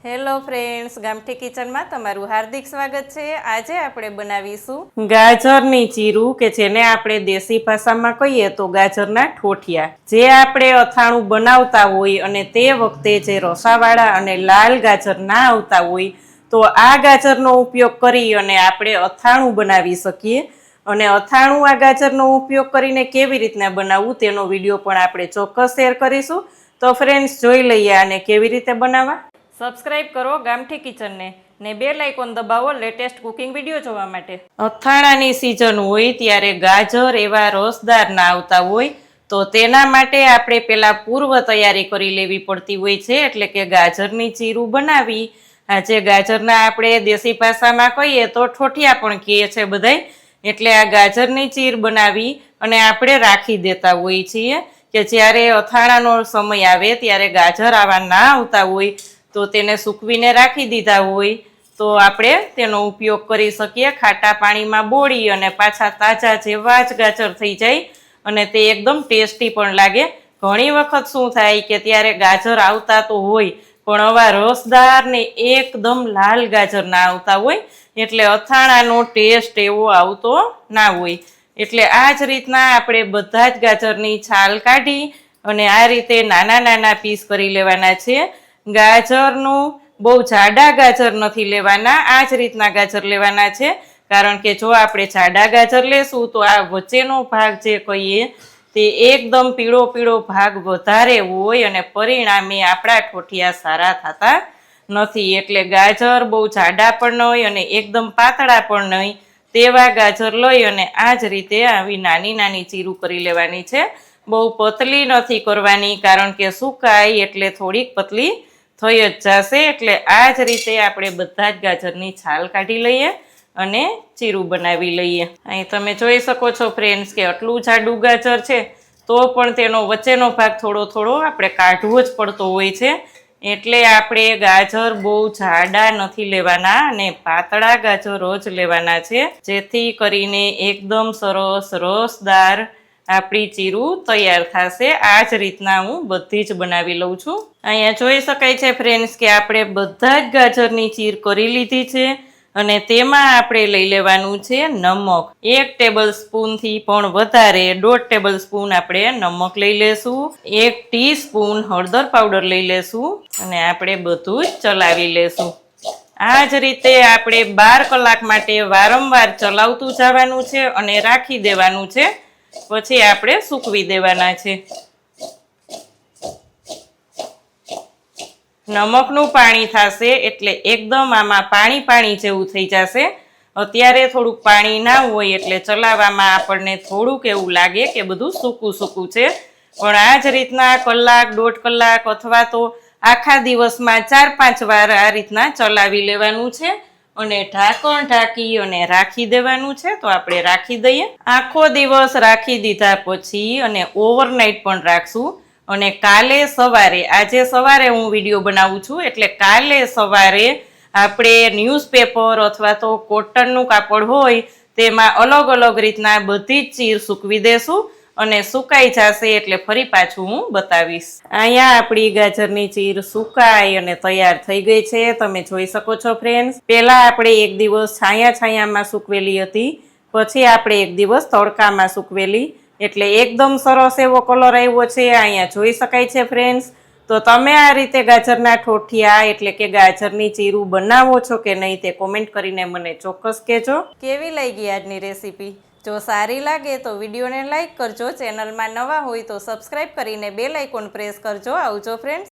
Hello friends, ગામઠી કિચનમાં તમારું હાર્દિક સ્વાગત છે। આજે આપણે બનાવીશું ગાજરની ચીરું, કે જેને આપણે દેશી ભાષામાં કહીએ તો ગાજરના ઠોઠિયા। જે આપણે અથાણું બનાવતા હોય અને તે વખતે જે રસાવાળા અને લાલ ગાજર ના આવતા હોય તો આ ગાજરનો ઉપયોગ કરી અને આપણે અથાણું બનાવી શકીએ। અને અથાણું આ ગાજરનો ઉપયોગ કરીને કેવી રીતના બનાવવું તેનો વિડીયો પણ આપણે ચોક્કસ શેર કરીશું। તો ફ્રેન્ડ્સ, જોઈ લઈએ આને કેવી રીતે બનાવવા। સબસ્ક્રાઇબ કરો ગામઠી કિચનને ને બેલ આઇકોન દબાવો લેટેસ્ટ કુકિંગ વિડીયો જોવા માટે। અથાણાની સિઝન હોય ત્યારે ગાજર એવા રસદાર ના આવતા હોય તો તેના માટે આપણે પહેલા પૂર્વ તૈયારી કરી લેવી પડતી હોય છે, એટલે કે ગાજરની ચીરું બનાવી। આજે ગાજરના આપણે દેશી ભાષામાં કહીએ તો ઠોઠિયા પણ કહીએ છે બધાય। એટલે આ ગાજરની ચીર બનાવી અને આપણે રાખી દેતા હોઈએ છીએ કે જ્યારે અથાણાનો સમય આવે ત્યારે ગાજર આવા ના આવતા હોય તો તેને સૂકવીને રાખી દીધા હોય તો આપણે તેનો ઉપયોગ કરી શકીએ। ખાટા પાણીમાં બોળી અને પાછા તાજા જેવા જ ગાજર થઈ જાય અને તે એકદમ ટેસ્ટી પણ લાગે। ઘણી વખત શું થાય કે ત્યારે ગાજર આવતા તો હોય પણ આવા રસદાર ને એકદમ લાલ ગાજર ના આવતા હોય એટલે અથાણાનો ટેસ્ટ એવો આવતો ના હોય। એટલે આ જ રીતના આપણે બધા જ ગાજરની છાલ કાઢી અને આ રીતે નાના નાના પીસ કરી લેવાના છે। ગાજરનું બહુ જાડા ગાજર નથી લેવાના, આ જ રીતના ગાજર લેવાના છે, કારણ કે જો આપણે જાડા ગાજર લેશું તો આ વચ્ચેનો ભાગ જે કહીએ તે એકદમ પીળો પીળો ભાગ વધારે હોય અને પરિણામે આપણા ઠોઠિયા સારા થતા નથી। એટલે ગાજર બહુ જાડા પણ નહીં અને એકદમ પાતળા પણ નહીં તેવા ગાજર લઈ અને આ જ રીતે આવી નાની નાની ચીરું કરી લેવાની છે। બહુ પતલી નથી કરવાની, કારણ કે સુકાય એટલે થોડીક પતલી થઈ જ જશે। એટલે આ જ રીતે આપણે બધા જ ગાજરની છાલ કાઢી લઈએ અને ચીરું બનાવી લઈએ। અહીં તમે જોઈ શકો છો ફ્રેન્ડ્સ કે આટલું જાડું ગાજર છે તો પણ તેનો વચ્ચેનો ભાગ થોડો થોડો આપણે કાઢવો જ પડતો હોય છે। એટલે આપણે ગાજર બહુ જાડા નથી લેવાના અને પાતળા ગાજરો જ લેવાના છે, જેથી કરીને એકદમ સરસ રસદાર આપણી ચીરું તૈયાર થશે। આ જ રીતના હું બધી જ બનાવી લઉં છું। અહીંયા જોઈ શકાય છે ફ્રેન્ડ્સ કે આપણે બધા જ ગાજરની ચીર કરી લીધી છે અને તેમાં આપણે લઈ લેવાનું છે નમક। 1 ટેબલ સ્પૂનથી પણ વધારે 1.5 ટેબલ સ્પૂન આપણે નમક લઈ લેશું। 1 ટીસ્પૂન હળદર પાવડર લઈ લેશું અને આપણે બધું જ ચલાવી લેશું। આ જ રીતે આપણે 12 કલાક માટે વારંવાર ચલાવતું જવાનું છે અને રાખી દેવાનું છે, પછી આપણે સૂકવી દેવાના છે। નમકનું પાણી થશે એટલે એકદમ આમાં પાણી પાણી જેવું થઈ જશે। અત્યારે થોડુંક પાણી ના હોય એટલે ચલાવવામાં આપણને થોડુંક એવું લાગે કે બધું સૂકું સૂકું છે, પણ આ જ રીતના કલાક 1.5 કલાક અથવા તો આખા દિવસમાં 4-5 વાર આ રીતના ચલાવી લેવાનું છે અને ઢાંકણ ઢાંકી અને રાખી દેવાનું છે। તો આપણે રાખી દઈએ। આખો દિવસ રાખી દીધા પછી અને ઓવરનાઇટ પણ રાખશું અને કાલે સવારે, આજે સવારે હું વિડીયો બનાવું છું એટલે કાલે સવારે આપણે ન્યૂઝપેપર અથવા તો કોટનનું કાપડ હોય તેમાં અલગ અલગ રીતના બધી જ ચીર સૂકવી દેશું અને સુકાઈ જશે એટલે ફરી પાછું હું બતાવીશ। અહીંયા આપણી ગાજરની ચીર સુકાઈ અને તૈયાર થઈ ગઈ છે, તમે જોઈ શકો છો ફ્રેન્ડ્સ। પહેલા આપણે એક દિવસ છાયામાં સૂકવેલી હતી, પછી આપણે એક દિવસ તડકામાં સૂકવેલી, એટલે એકદમ સરસ એવો કલર આવ્યો છે, અહીંયા જોઈ શકાય છે ફ્રેન્ડ્સ। તો તમે આ રીતે ગાજરના ઠોઠિયા એટલે કે ગાજરની ચીરું બનાવો છો કે નહીં તે કોમેન્ટ કરીને મને ચોક્કસ કહેજો। કેવી લાગી આજની રેસીપી? જો સારી લાગે તો વિડીયોને લાઇક કરજો, ચેનલમાં નવા હોય તો સબસ્ક્રાઇબ કરીને બેલ આઇકોન પ્રેસ કરજો। આવજો ફ્રેન્ડ્સ।